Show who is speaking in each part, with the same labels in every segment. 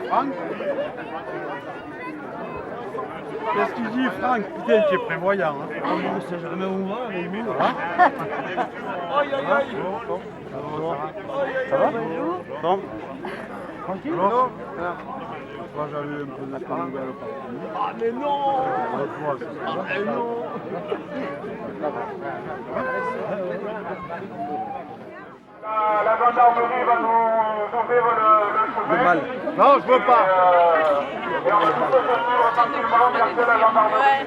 Speaker 1: Franck? Qu'est-ce qu'il dit, Franck? Putain, tu es prévoyant. Hein.
Speaker 2: On sait jamais où on va avec lui.
Speaker 1: Aïe, aïe, aïe. Ça va? Bon. Tranquille? Non. Moi, j'avais un peu de nouvelle.
Speaker 2: Ah, mais non! Ah, mais non!
Speaker 3: La gendarmerie va nous ouvrir le chemin.
Speaker 1: Mal. Non, je veux pas.
Speaker 3: Et on va tous se suivre tranquillement vers la gendarmerie.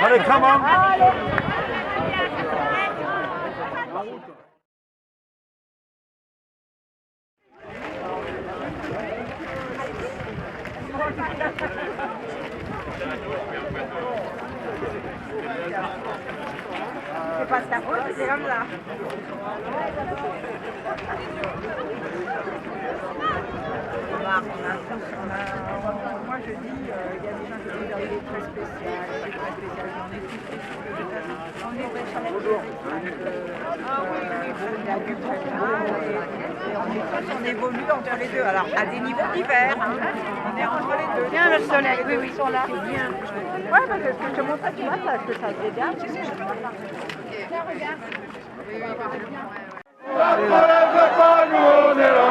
Speaker 1: Allez, come on.
Speaker 4: C'est pas ta faute, c'est comme ça. Moi je dis, il y a des gens qui disent qu'il est très spécial, on est très bonjour. On évolue entre les deux, alors à des niveaux divers, hein. On est entre les deux. Bien le soleil, oui, ils sont là. C'est bien. Ouais, parce que je te montre ça, tu vois, parce que ça se dégage. Tiens, regarde.
Speaker 3: La relève pas, nous on est là.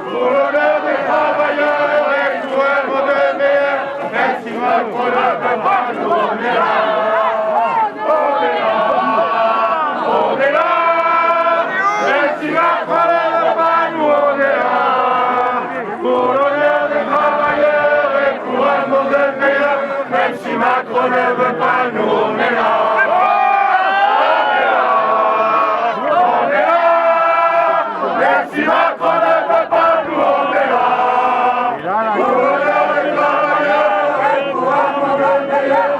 Speaker 3: Pour l'honneur des travailleurs et tout un monde meilleur. Même si moi je relève pas, nous on est là. On est là. On est là. Même si moi je relève pas, nous on est là. Pour l'honneur des travailleurs et pour un monde meilleur. Même si Macron ne veut pas, nous on est là. Si Macron ne veut pas, nous on est là. Pour l'honneur des travailleurs et pour un monde meilleur.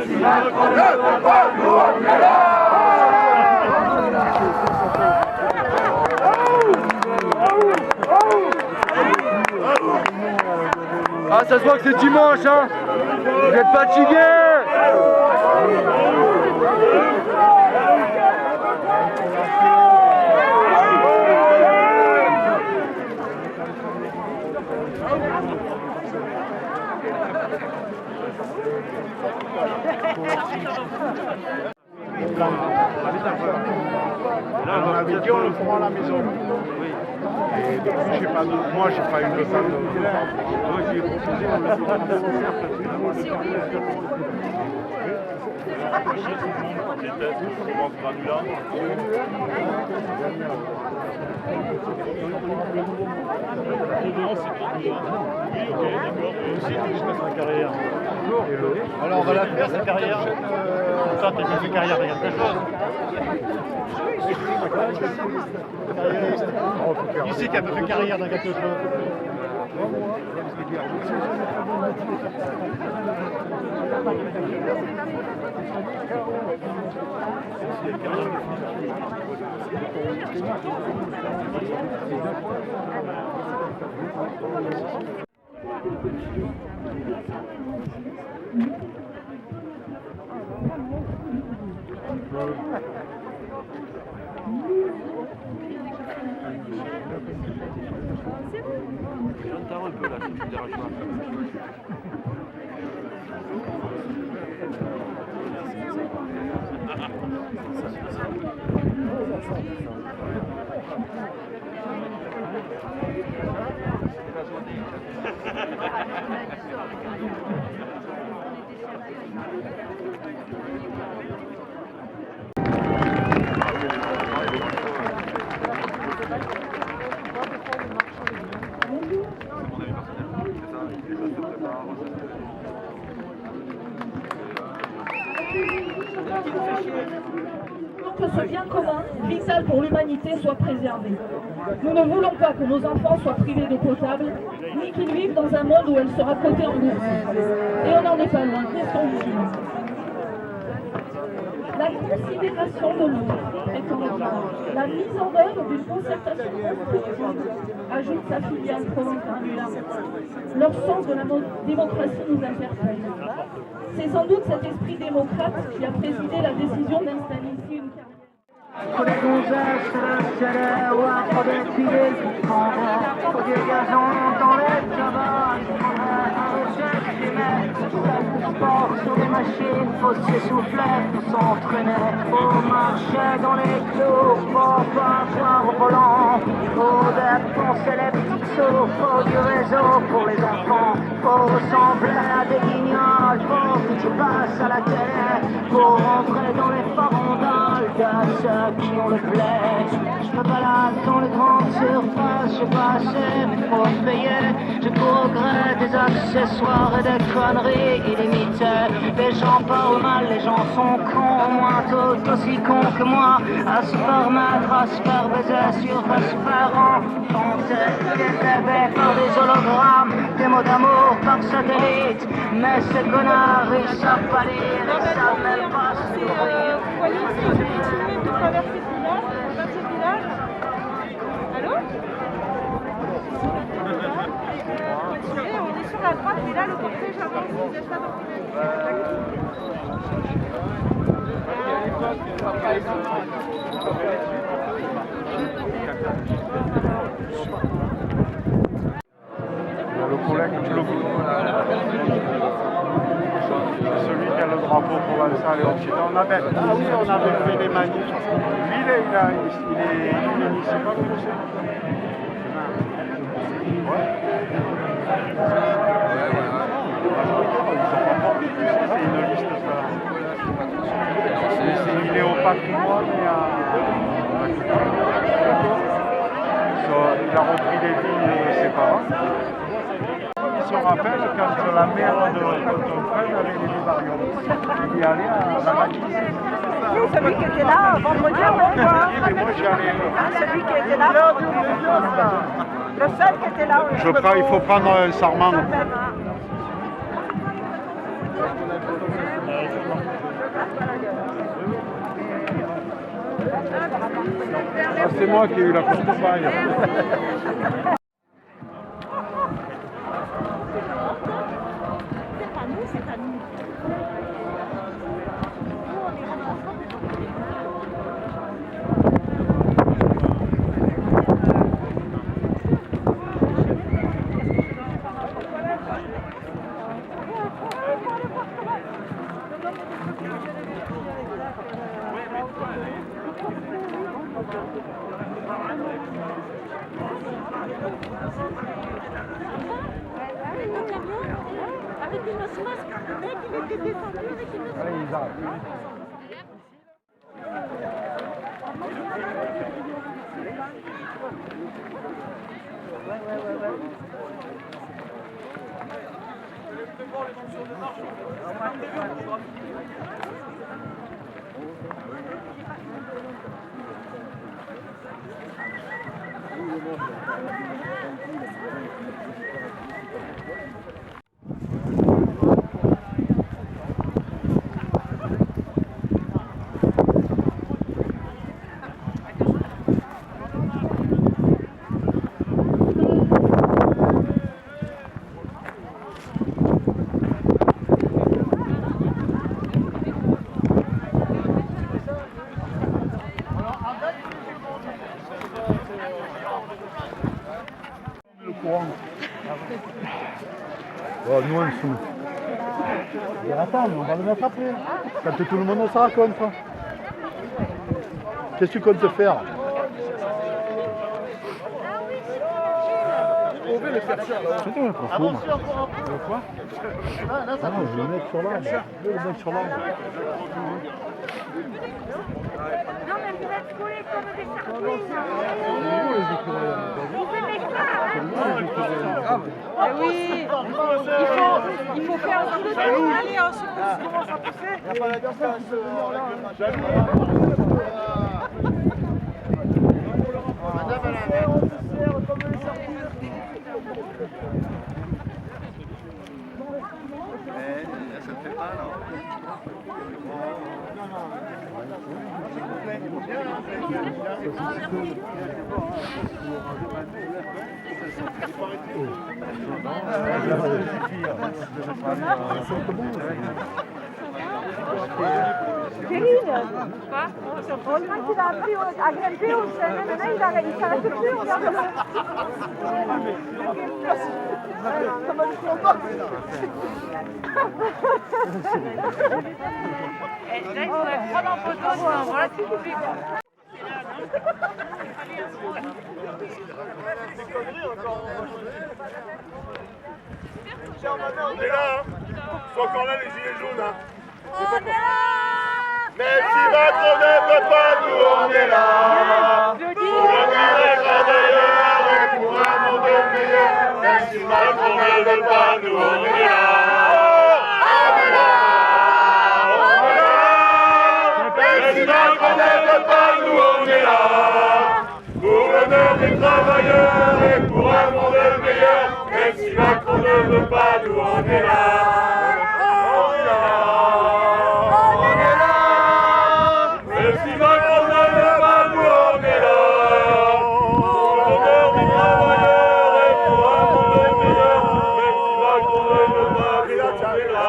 Speaker 3: Si Macron ne veut pas, nous on est là.
Speaker 1: Ah, ça se voit que c'est dimanche, hein. Vous êtes fatigués.
Speaker 5: Là, on avait dit on le fera à la maison. Oui. Et depuis, je sais pas, moi, j'ai pas eu le temps de. Moi, j'ai proposé on le fera à la maison.
Speaker 1: Alors, on va la faire, cette carrière.
Speaker 2: Toi, t'as fait une carrière, regarde ta chose. Qui c'est qui a fait carrière dans quelque chose? J'entends un peu là, si tu ne déranges pas.
Speaker 6: Que ce bien commun, vital pour l'humanité, soit préservé. Nous ne voulons pas que nos enfants soient privés d'eau potable, ni qu'ils vivent dans un monde où elle sera cotée en bourse. Et on n'en est pas loin, restons vigilants. La considération de l'eau est en retard. La mise en œuvre d'une concertation constructive, ajoute sa filiale Provence-Granula. Leur sens de la démocratie nous interpelle. C'est sans doute cet esprit démocrate qui a présidé la décision d'installer ici une carrière.
Speaker 7: Faut des gonzesses, le salaire, ouais, faut des filets qui tendaient, faut des gazons dans les tabacs, faut des mecs, sport sur des machines, faut s'essouffler, faut s'entraîner, faut marcher dans les clous, faut pas voir au volant, faut dépenser les petits sous, faut du réseau pour les enfants, faut ressembler à des guignols, faut que tu passes à la télé, faut rentrer dans les farandoles de ceux qui ont le bled. Je me balade dans les grandes surfaces, j'ai pas assez mais faut payer, je cours au gré des accessoires et des conneries illimitées. Les gens parlent mal, les gens sont cons, au moins tout aussi cons que moi, à se faire mettre, à se faire baiser sur, à se faire enchanter, des bébés par des hologrammes, des mots d'amour par satellite, mais ces connards ils savent pas lire, ils savent même pas sourire.
Speaker 8: Vous voyez ici, je continue de traverser ce village, dans ce village. Allô? Continuez, on est sur la droite, mais là le cortège avance, vous êtes là dans
Speaker 5: Le collègue celui qui a le drapeau provençal et occidental. On avait fait des manifs. Lui, il est municipal, c'est une liste, ça. Il est au patrimoine et à il a repris des villes de ses parents. Il se rappelle quand la mère de ton frère avait les bivariums. Il y allait à la manif.
Speaker 4: C'est celui qui était là vendredi avant quoi.
Speaker 5: Mais moi j'y allais.
Speaker 4: Celui qui était là. Le seul qui était là.
Speaker 5: Il faut prendre un sarment. Ah, c'est moi qui ai eu la courte paille.
Speaker 8: Avec une masque, le mec il était descendu avec une masque.
Speaker 5: Allez, ils arrivent. Oh, nous on le fout. Attends, mais on va le mettre après. Quand tout le monde se raconte. Qu'est-ce que tu comptes faire? C'est toi, trop fou. Quoi? Ah non, je vais le mettre sur l'arbre. Je vais le mettre sur l'arbre.
Speaker 8: Non mais vous êtes collés comme des sardines. Vous aimez ça?
Speaker 4: Oui, il faut faire un peu de temps. Allez, on se commence à pousser. Il n'y a pas la personne qui peut venir là. Madame, on se serre comme les sardines.
Speaker 3: Ça ne fait pas, non?
Speaker 8: Céline. Quoi? Heureusement qu'il a appris à grimper au sommet. Maintenant, il s'arrête plus, regarde-le. Ça va le combat. Là, il faudrait prendre en photo, voilà ce qu'il fait.
Speaker 3: On est là, hein. Ils sont encore là, les gilets jaunes. Hein.
Speaker 8: On est là.
Speaker 3: Même si Macron ne veut pas, nous on est là. Pour revenir les travailleurs et pour un monde meilleur. Même si Macron ne veut pas, nous on est là. On est là. On est là. Même si Macron ne veut pas, nous on est là. Pour l'honneur des travailleurs et pour un monde meilleur. Même si Macron ne veut pas, nous on est là. On est là. On est là. Même si Macron ne veut pas, nous on est là. Pour l'honneur des travailleurs et pour un monde meilleur. Même si Macron ne veut pas, nous on est là.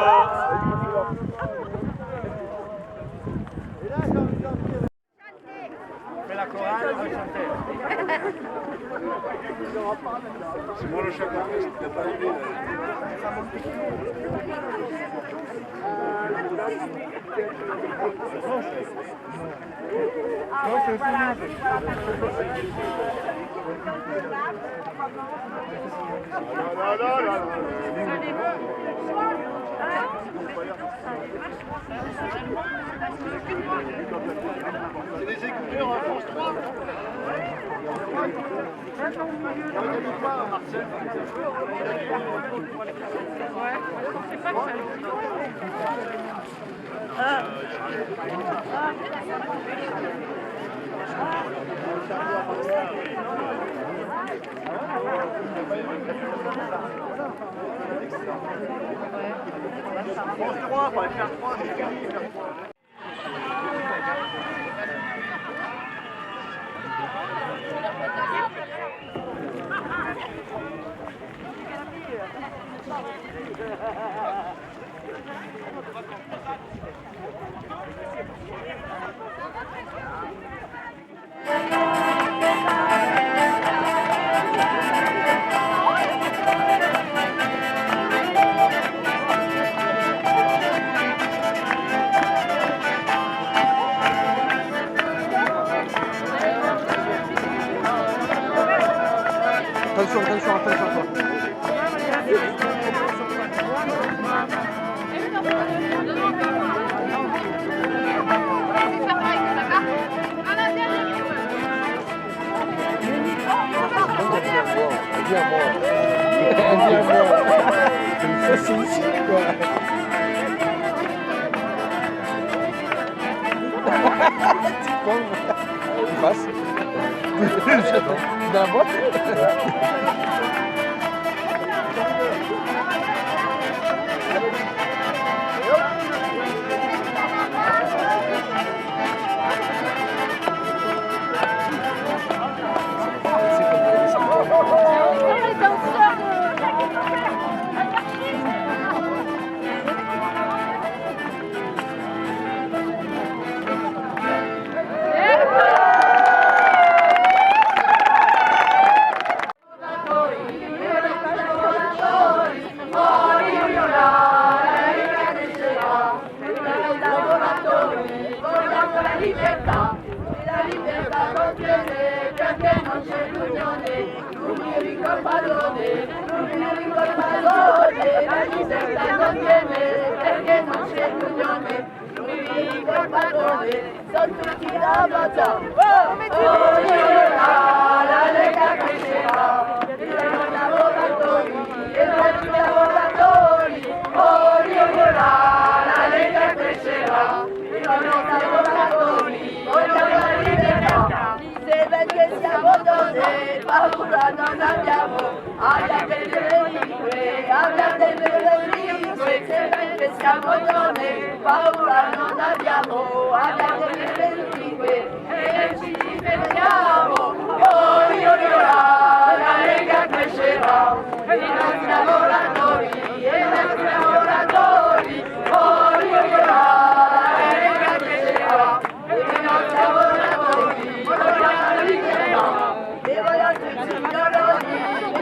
Speaker 5: Mais la chorale, on va chanter. C'est moi le chef d'orchestre, il n'a pas aidé.
Speaker 3: C'est des écouteurs en France 3. France 3, il fallait faire 3, c'est fini, faire 3.
Speaker 1: Attention, attention, attention. C'est ici, quoi. Tu con. Tu passes. Dans la boîte.
Speaker 9: Paura non abbiamo, abbiamo le lingue e ci difendiamo. Oh, io la Lega crescerà, i nostri lavoratori e i nostri lavoratori. Oh, io la Lega crescerà. signoroni, che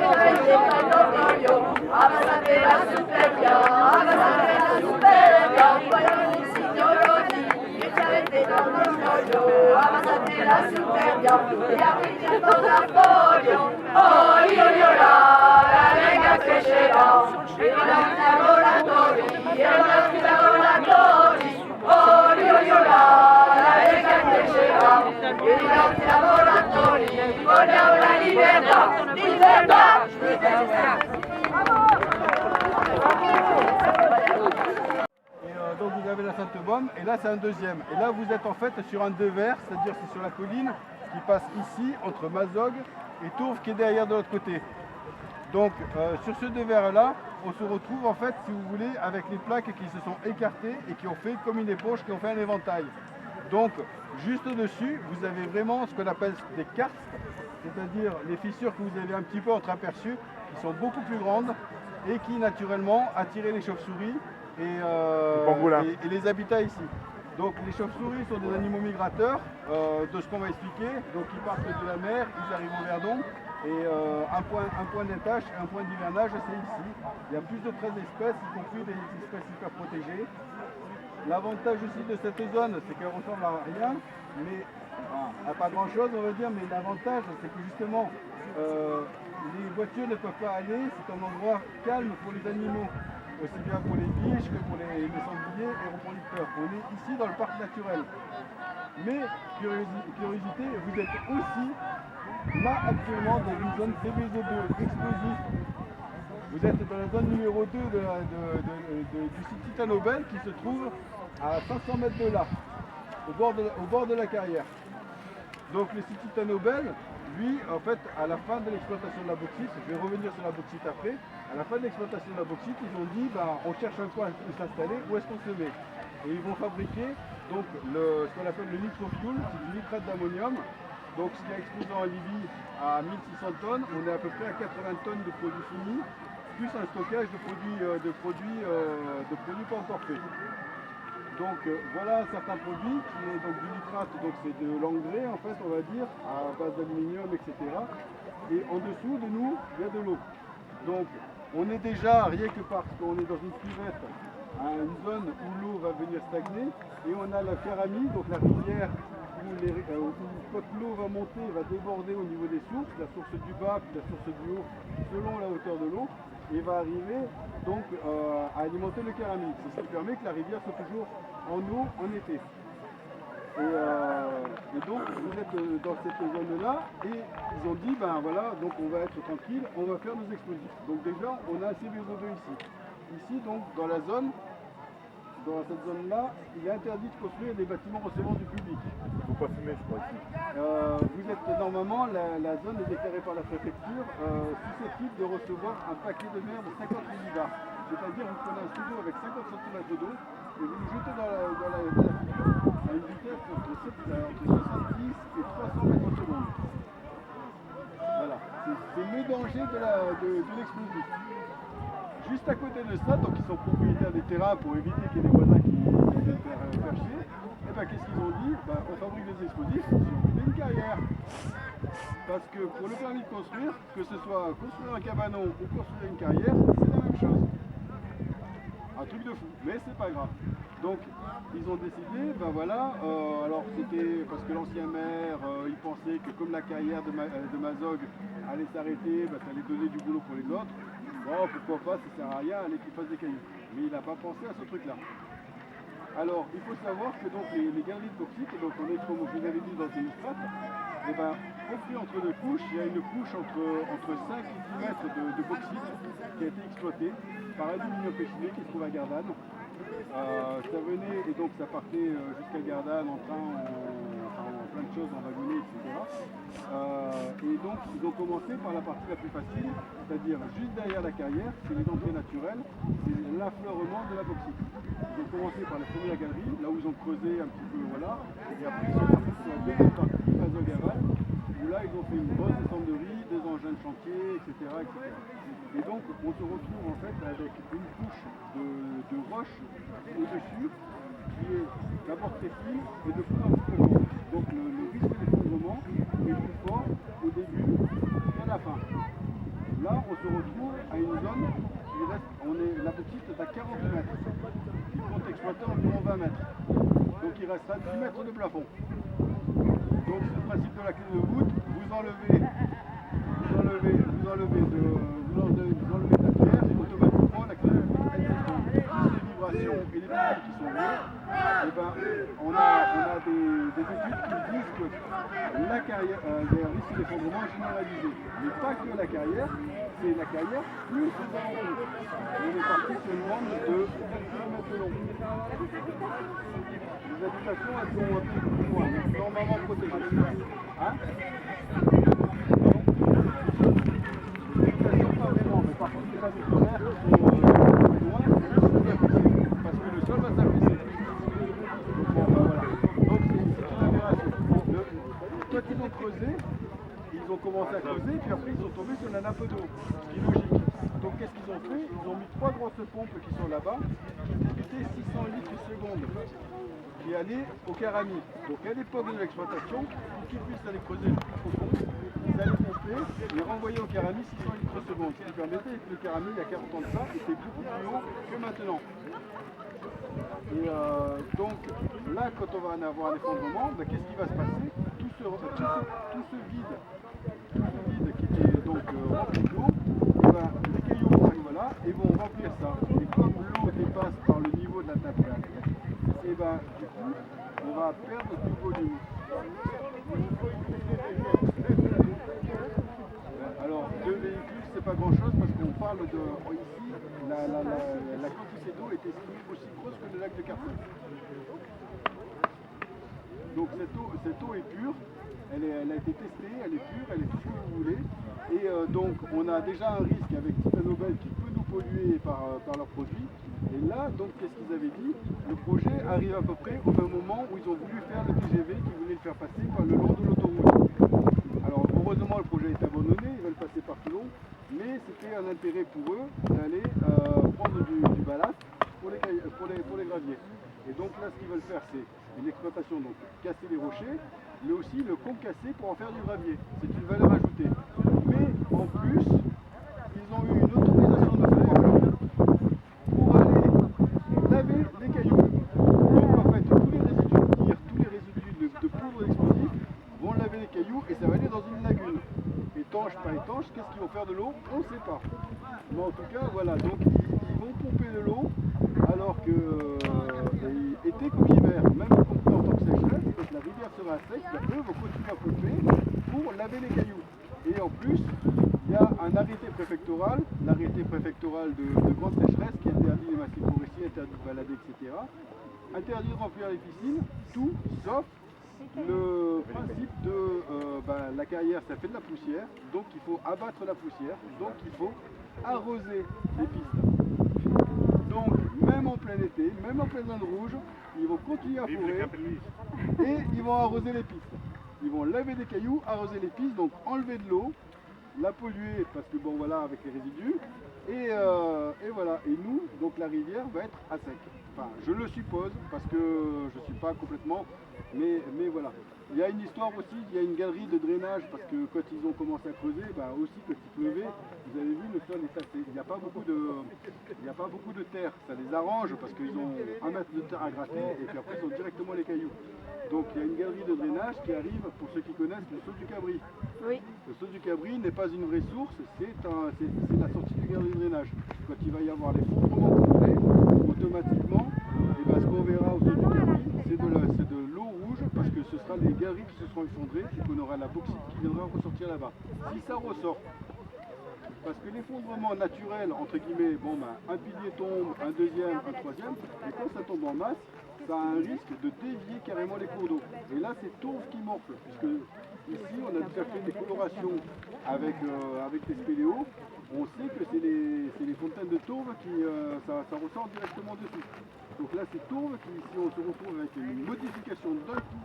Speaker 9: l'orgoglio, abbassate la superbia, vogliono signoroni, che avete l'orgoglio, abbassate la superbia, e aprite il portafoglio, oh io la Lega crescerà, e i nostri lavoratori, oh io la Lega crescerà, e i nostri lavoratori, vogliamo la libertà, libertà, libertà.
Speaker 3: Donc vous avez la Sainte-Baume et là c'est un deuxième. Et là vous êtes en fait sur un devers, c'est-à-dire c'est sur la colline qui passe ici entre Mazog et Tourves qui est derrière de l'autre côté. Donc sur ce devers là, on se retrouve en fait si vous voulez avec les plaques qui se sont écartées et qui ont fait comme une éponge, qui ont fait un éventail. Donc juste au-dessus vous avez vraiment ce qu'on appelle des karsts, c'est-à-dire les fissures que vous avez un petit peu entreaperçues, qui sont beaucoup plus grandes et qui naturellement attiraient les chauves-souris et les habitats ici. Donc les chauves-souris sont des animaux migrateurs, de ce qu'on va expliquer. Donc ils partent de la mer, ils arrivent au Verdon, et un point d'étage, un point d'hivernage, c'est ici. Il y a plus de 13 espèces, y compris des espèces hyper protégées. L'avantage aussi de cette zone, c'est qu'elle ressemble à rien, mais à pas grand chose on va dire, mais l'avantage c'est que justement les voitures ne peuvent pas aller, c'est un endroit calme pour les animaux, aussi bien pour les biches que pour les sangliers et reproducteurs. On est ici dans le parc naturel. Mais, curiosité, vous êtes aussi là actuellement dans une zone CBZ2 explosif. Vous êtes dans la zone numéro 2 du site Titanobel qui se trouve à 500 mètres de là, au bord de la carrière. Donc le site Titanobel, lui, en fait, à la fin de l'exploitation de la bauxite, je vais revenir sur la bauxite après, à la fin de l'exploitation de la bauxite, ils ont dit, on cherche un coin où s'installer, où est-ce qu'on se met? Et ils vont fabriquer donc, ce qu'on appelle le nitrofuel, c'est du nitrate d'ammonium. Donc ce qui est exposé en Libye à 1600 tonnes, on est à peu près à 80 tonnes de produits finis, plus un stockage de produits pas encore faits. Donc voilà un certain produit qui est donc du nitrate, donc c'est de l'engrais en fait on va dire, à base d'aluminium, etc. Et en dessous de nous, il y a de l'eau. Donc on est déjà, rien que parce qu'on est dans une cuvette, à une zone où l'eau va venir stagner, et on a la Caramie, donc la rivière où quand l'eau va monter, va déborder au niveau des sources, la source du bas puis la source du haut, selon la hauteur de l'eau, et va arriver donc à alimenter le Caramie. C'est ce qui permet que la rivière soit toujours en eau en été. Et donc vous êtes dans cette zone-là et ils ont dit voilà, donc on va être tranquille, on va faire nos explosifs. Donc déjà on a un CBO2 ici. Ici donc dans la zone, dans cette zone-là, il est interdit de construire des bâtiments recevant du public. Il ne faut pas fumer je crois ici. Vous êtes normalement, la zone est déclarée par la préfecture susceptible de recevoir un paquet de mer de 50 millibars. C'est-à-dire vous prenez un studio avec 50 cm d'eau et vous le jetez dans la figure à une vitesse entre 70 et 300 mètres secondes. Voilà, c'est le danger de l'explosif. Juste à côté de ça, donc ils sont propriétaires des terrains pour éviter qu'il y ait des voisins qui viennent faire chier. Et qu'est-ce qu'ils ont dit? On fabrique des explosifs sur une carrière. Parce que pour le permis de construire, que ce soit construire un cabanon ou construire une carrière, c'est la même chose. Un truc de fou, mais c'est pas grave. Donc ils ont décidé, alors c'était parce que l'ancien maire, il pensait que comme la carrière de Mazog allait s'arrêter, ça allait donner du boulot pour les autres. Bon, pourquoi pas, ça sert à rien, allez qu'il fasse des cailloux. Mais il n'a pas pensé à ce truc-là. Alors, il faut savoir que donc, les galeries de bauxite, donc on est, comme je vous avais dit, dans une strate, compris entre deux couches, il y a une couche entre 5 et 10 mètres de bauxite qui a été exploitée par Aluminium Péchiné qui se trouve à Gardanne. Ça venait et donc ça partait jusqu'à Gardanne en train, en plein de choses, en wagonnet, etc. Et donc ils ont commencé par la partie la plus facile, c'est-à-dire juste derrière la carrière, c'est les entrées naturelles, c'est l'affleurement de la bauxite. Ils ont commencé par la première galerie, là où ils ont creusé un petit peu, voilà, et après ils sont partis sur la deuxième partie, Mazog-Aval, où là ils ont fait une grosse descente de riz, des engins de chantier, etc., etc. Et donc on se retrouve en fait avec une couche de roche au-dessus qui est d'abord très fine et de plus en plus profonde. Donc le risque d'effondrement est plus fort au début qu'à la se retrouve à une zone, la petite est à 40 mètres. Il compte exploiter environ 20 mètres. Donc il restera 10 mètres de plafond. Donc c'est le principe de la clé de voûte, vous enlevez de la pierre, et automatiquement la clé de voûte, elle s'éteint. Les vibrations et les pieds qui sont liés, et ben, on a des études qui disent que la carrière, il y a un risque d'effondrement généralisé. Mais pas que la carrière, c'est la carrière plus les alentours. On est parti sur une bande de 4 km de long. Les habitations, elles sont un petit peu plus loin, normalement protégées. Hein? Les habitations, pas vraiment, mais par contre, les panneaux solaires qui sont loin, parce que le sol va s'affaisser. Donc c'est une aberration. Quand ils ont creusé, ils ont commencé à creuser, puis après ils sont tombés sur la nappe d'eau, ce qui est logique. Donc qu'est-ce qu'ils ont fait? Ils ont mis 3 grosses pompes qui sont là-bas, qui débitaient 600 litres seconde, qui allaient au Carami. Donc à l'époque de l'exploitation, pour qu'ils puissent aller creuser profond, ils allaient pomper et renvoyer au Carami 600 litres seconde, ce qui permettait que le Carami, il y a 40 ans de ça, était beaucoup plus haut que maintenant. Et donc là, quand on va en avoir un effondrement, ben, qu'est-ce qui va se passer? Tout ce vide qui était donc rempli d'eau, ben, les cailloux vont arriver là et vont remplir ça. Et comme l'eau dépasse par le niveau de la nappe phréatique, et ben, du coup, on va perdre du volume. Alors, 2 véhicules, c'est pas grand-chose parce qu'on parle de... Ici, la quantité d'eau est estimée aussi grosse que le lac de Carrefour. Donc cette eau est pure, elle a été testée, elle est pure, elle est tout ce que vous voulez. Et donc on a déjà un risque avec Titanobel qui peut nous polluer par leurs produits. Et là, donc qu'est-ce qu'ils avaient dit? Le projet arrive à peu près au même moment où ils ont voulu faire le TGV, qui voulaient le faire passer par le long de l'autoroute. Alors heureusement le projet est abandonné, ils veulent passer par Toulon, mais c'était un intérêt pour eux d'aller prendre du ballast pour les graviers. Et donc là ce qu'ils veulent faire c'est une exploitation, donc casser les rochers, mais aussi le concasser pour en faire du gravier. C'est une valeur ajoutée. Mais en plus, ils ont eu une autorisation de faire pour aller laver les cailloux. Donc en fait, tous les résidus de tir, tous les résidus de poudre d'explosifs vont laver les cailloux et ça va aller dans une lagune. Étanche, pas étanche, qu'est-ce qu'ils vont faire de l'eau? On ne sait pas. Mais en tout cas, voilà, donc ils vont pomper de l'eau alors que été comme hiver, même y compris en tant que sécheresse, quand la rivière sera sèche, ben, eux vont continuer à pomper pour laver les cailloux. Et en plus, il y a un arrêté préfectoral, l'arrêté préfectoral de grande sécheresse qui interdit les massifs forestiers, interdit de balader, etc. Interdit de remplir les piscines, tout sauf le principe de la carrière, ça fait de la poussière, donc il faut abattre la poussière, donc il faut arroser les pistes. Donc même en plein été, même en pleine zone rouge, ils vont continuer à fourrer et ils vont arroser les pistes. Ils vont laver des cailloux, arroser les pistes, donc enlever de l'eau, la polluer parce que bon voilà avec les résidus et voilà. Et nous, donc la rivière va être à sec. Enfin, je le suppose parce que je ne suis pas complètement, mais voilà. Il y a une histoire aussi, il y a une galerie de drainage parce que quand ils ont commencé à creuser, aussi quand il pleuvait, vous avez vu le sol est assez, il n'y a pas beaucoup de terre, ça les arrange parce qu'ils ont 1 mètre de terre à gratter et puis après ils ont directement les cailloux. Donc il y a une galerie de drainage qui arrive, pour ceux qui connaissent, le saut du Cabri. Oui. Le saut du Cabri n'est pas une vraie source, c'est la sortie du galerie de drainage. Quand il va y avoir l'effondrement complet, automatiquement, et ce qu'on verra au saut du Cabri, c'est de l'eau rouge parce que ce sera les galeries qui se seront effondrées et qu'on aura la bauxite qui viendra ressortir là-bas. Si ça ressort, parce que l'effondrement naturel, entre guillemets, un pilier tombe, un deuxième, un troisième, et quand ça tombe en masse, ça a un risque de dévier carrément les cours d'eau. Et là, c'est tourbe qui morfle, puisque ici, on a déjà fait des colorations avec les spéléos. On sait que c'est les fontaines de tourbe qui ça ressort directement dessus. Donc là, c'est tourbe qui, si on se retrouve avec une modification d'un coup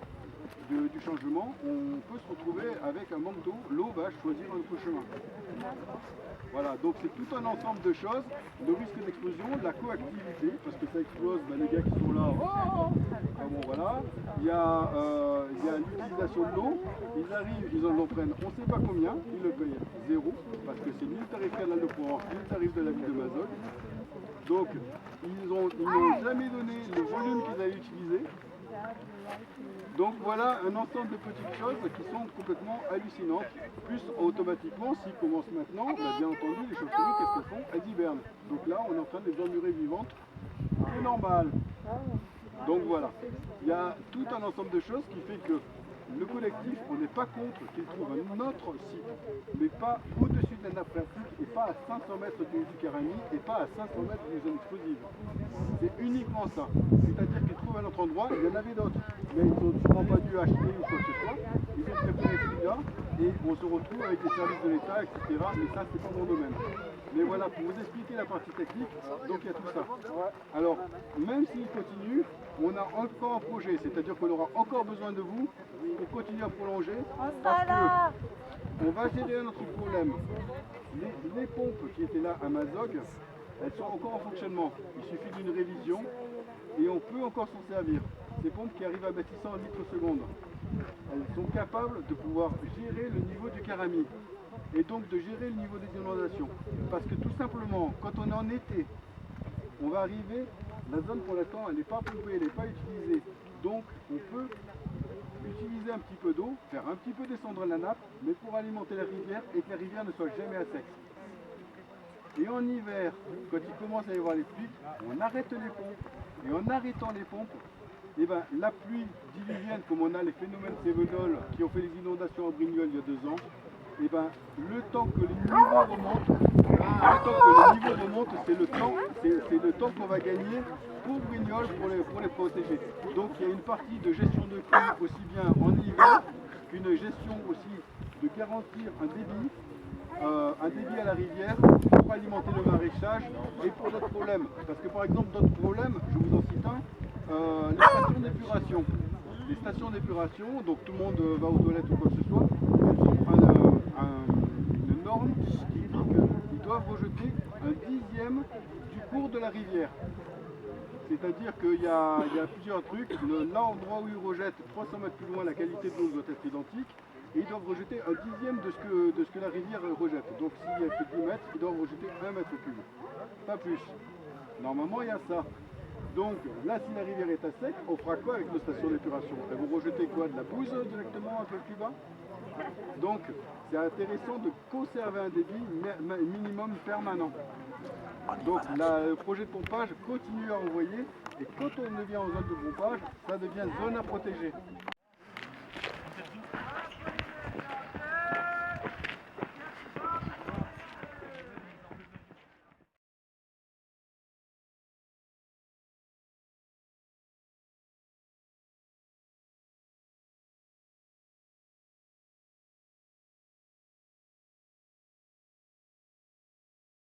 Speaker 3: du changement, on peut se retrouver avec un manque d'eau. L'eau va choisir un autre chemin. Voilà, donc c'est tout un ensemble de choses, le risque d'explosion, la coactivité, parce que ça explose, les gars qui sont là, bon voilà, il y a l'utilisation de l'eau, ils arrivent, ils en prennent on ne sait pas combien, ils le payent 0, parce que c'est ni le tarif canal de Provence, ni le tarif de la ville de Mazoc. Donc ils n'ont jamais donné le volume qu'ils avaient utilisé. Donc voilà un ensemble de petites choses qui sont complètement hallucinantes. Plus automatiquement, s'ils commencent maintenant, bien entendu, les chauves-souris, qu'est-ce qu'elles font? Elles hibernent. Donc là, on est en train de les emmurer vivantes. C'est normal. Donc voilà. Il y a tout un ensemble de choses qui fait que le collectif, on n'est pas contre qu'il trouve un autre site, mais pas au-dessus de la nappe phréatique et pas à 500 mètres du Carami et pas à 500 mètres d'une zone explosive. C'est uniquement ça. C'est-à-dire qu'ils trouvent un autre endroit, il y en avait d'autres, mais ils n'ont sûrement pas dû acheter ou quoi que ce soit. Ils ont préféré celui-là et on se retrouve avec les services de l'État, etc. Mais ça, c'est pas mon domaine. Mais voilà, pour vous expliquer la partie technique, donc il y a tout ça. Alors, même s'il continue, on a encore un projet, c'est-à-dire qu'on aura encore besoin de vous pour continuer à prolonger, parce qu'on va gérer un autre problème. Les pompes qui étaient là à Mazoc, elles sont encore en fonctionnement. Il suffit d'une révision et on peut encore s'en servir. Ces pompes qui arrivent à 600 litres seconde, elles sont capables de pouvoir gérer le niveau du Carami et donc de gérer le niveau des inondations. Parce que tout simplement, quand on est en été, on va arriver, la zone pour l'instant elle n'est pas pompée, elle n'est pas utilisée. Donc on peut utiliser un petit peu d'eau, faire un petit peu descendre la nappe, mais pour alimenter la rivière et que la rivière ne soit jamais à sec. Et en hiver, quand il commence à y avoir les pluies, on arrête les pompes. Et en arrêtant les pompes, eh ben, la pluie diluvienne, comme on a les phénomènes Cévenol qui ont fait les inondations à Brignoles il y a 2 ans, eh ben, le temps que les niveaux remontent, c'est le temps qu'on va gagner pour Brignoles, pour les protéger. Donc il y a une partie de gestion de crue aussi bien en hiver qu'une gestion aussi de garantir un débit à la rivière pour alimenter le maraîchage et pour d'autres problèmes. Parce que par exemple d'autres problèmes, je vous en cite un, les stations d'épuration. Les stations d'épuration, donc tout le monde va aux toilettes ou quoi que ce soit, elles ont une norme qui dit qu'ils doivent rejeter un 10e du cours de la rivière. C'est-à-dire qu'il y a plusieurs trucs. L'endroit où ils rejettent 300 mètres plus loin, la qualité de l'eau doit être identique. Et ils doivent rejeter un 10e de ce que la rivière rejette. Donc s'il y a que 10 mètres, ils doivent rejeter 1 mètre cube. Pas plus. Normalement, il y a ça. Donc là, si la rivière est à sec, on fera quoi avec nos stations d'épuration? Elles vont rejeter quoi? De la bouse directement un peu plus bas? Donc c'est intéressant de conserver un débit minimum permanent. Donc le projet de pompage continue à envoyer et quand on devient en zone de pompage, ça devient zone à protéger.